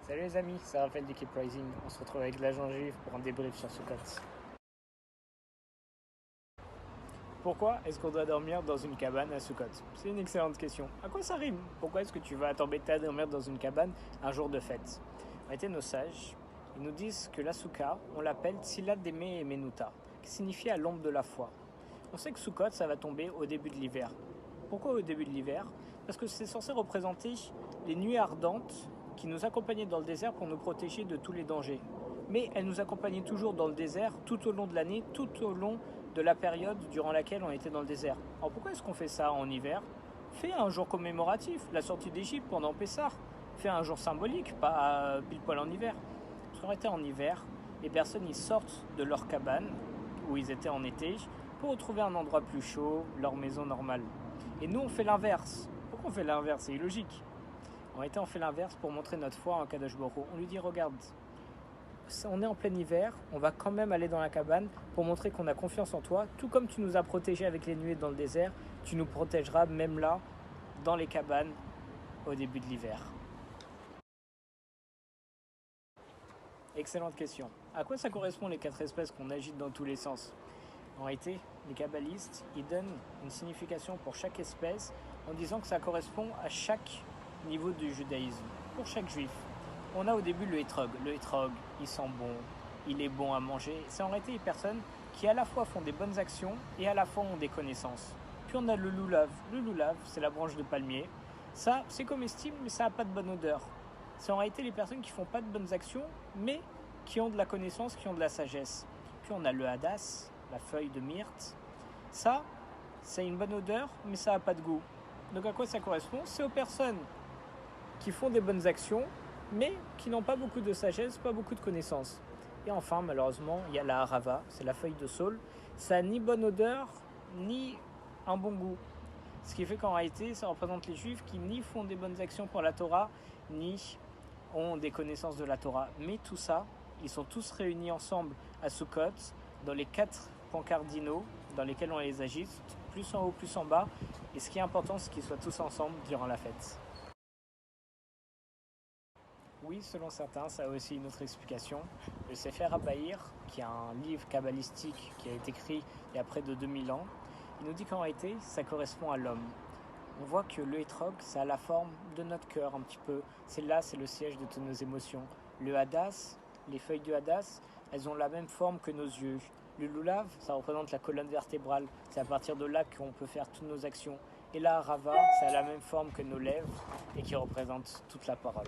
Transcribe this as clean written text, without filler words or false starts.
Salut les amis, c'est Raphaël d'Equipe Rising. On se retrouve avec l'agent juif pour un débrief sur Sukkot. Pourquoi est-ce qu'on doit dormir dans une cabane à Sukkot? C'est une excellente question. À quoi ça rime? Pourquoi est-ce que tu vas t'embêter à dormir dans une cabane un jour de fête? En réalité, nos sages, ils nous disent que la Soukha, on l'appelle Tzilat Deme et Menuta, qui signifie à l'ombre de la foi. On sait que Sukkot, ça va tomber au début de l'hiver. Pourquoi au début de l'hiver? Parce que c'est censé représenter les nuits ardentes qui nous accompagnaient dans le désert pour nous protéger de tous les dangers. Mais elles nous accompagnaient toujours dans le désert tout au long de l'année, tout au long de la période durant laquelle on était dans le désert. Alors pourquoi est-ce qu'on fait ça en hiver? Fais un jour commémoratif, la sortie d'Égypte pendant Pessah. Fais un jour symbolique, pas pile poil en hiver. Parce qu'en été en hiver, les personnes ils sortent de leur cabane où ils étaient en été pour retrouver un endroit plus chaud, leur maison normale. Et nous on fait l'inverse. Pourquoi on fait l'inverse? C'est illogique. En réalité, on fait l'inverse pour montrer notre foi en Kadosh Baruch Hu. On lui dit, regarde, on est en plein hiver, on va quand même aller dans la cabane pour montrer qu'on a confiance en toi. Tout comme tu nous as protégés avec les nuées dans le désert, tu nous protégeras même là, dans les cabanes, au début de l'hiver. Excellente question. À quoi ça correspond les 4 espèces qu'on agite dans tous les sens? En réalité, les kabbalistes, ils donnent une signification pour chaque espèce en disant que ça correspond à chaque niveau du judaïsme, pour chaque juif. On a au début le hétrog. Le hétrog, il sent bon, il est bon à manger. C'est en réalité les personnes qui à la fois font des bonnes actions et à la fois ont des connaissances. Puis on a le loulav. Le loulav, c'est la branche de palmier. Ça, c'est comestible, mais ça n'a pas de bonne odeur. C'est en réalité les personnes qui font pas de bonnes actions, mais qui ont de la connaissance, qui ont de la sagesse. Puis on a le hadas, la feuille de myrte. Ça a une bonne odeur, mais ça n'a pas de goût. Donc à quoi ça correspond? C'est aux personnes qui font des bonnes actions, mais qui n'ont pas beaucoup de sagesse, pas beaucoup de connaissances. Et enfin, malheureusement, il y a la harava, c'est la feuille de saule. Ça n'a ni bonne odeur, ni un bon goût. Ce qui fait qu'en réalité, ça représente les juifs qui ni font des bonnes actions pour la Torah, ni ont des connaissances de la Torah. Mais tout ça, ils sont tous réunis ensemble à Sukkot, dans les 4 points cardinaux dans lesquels on les agite, plus en haut, plus en bas. Et ce qui est important, c'est qu'ils soient tous ensemble durant la fête. Oui, selon certains, ça a aussi une autre explication. Le Sefer HaBahir, qui est un livre kabbalistique qui a été écrit il y a près de 2000 ans, il nous dit qu'en réalité, ça correspond à l'homme. On voit que le hétrog, ça a la forme de notre cœur un petit peu. C'est le siège de toutes nos émotions. Le hadas, les feuilles du hadas, elles ont la même forme que nos yeux. Le loulav, ça représente la colonne vertébrale. C'est à partir de là qu'on peut faire toutes nos actions. Et la harava, ça a la même forme que nos lèvres et qui représente toute la parole.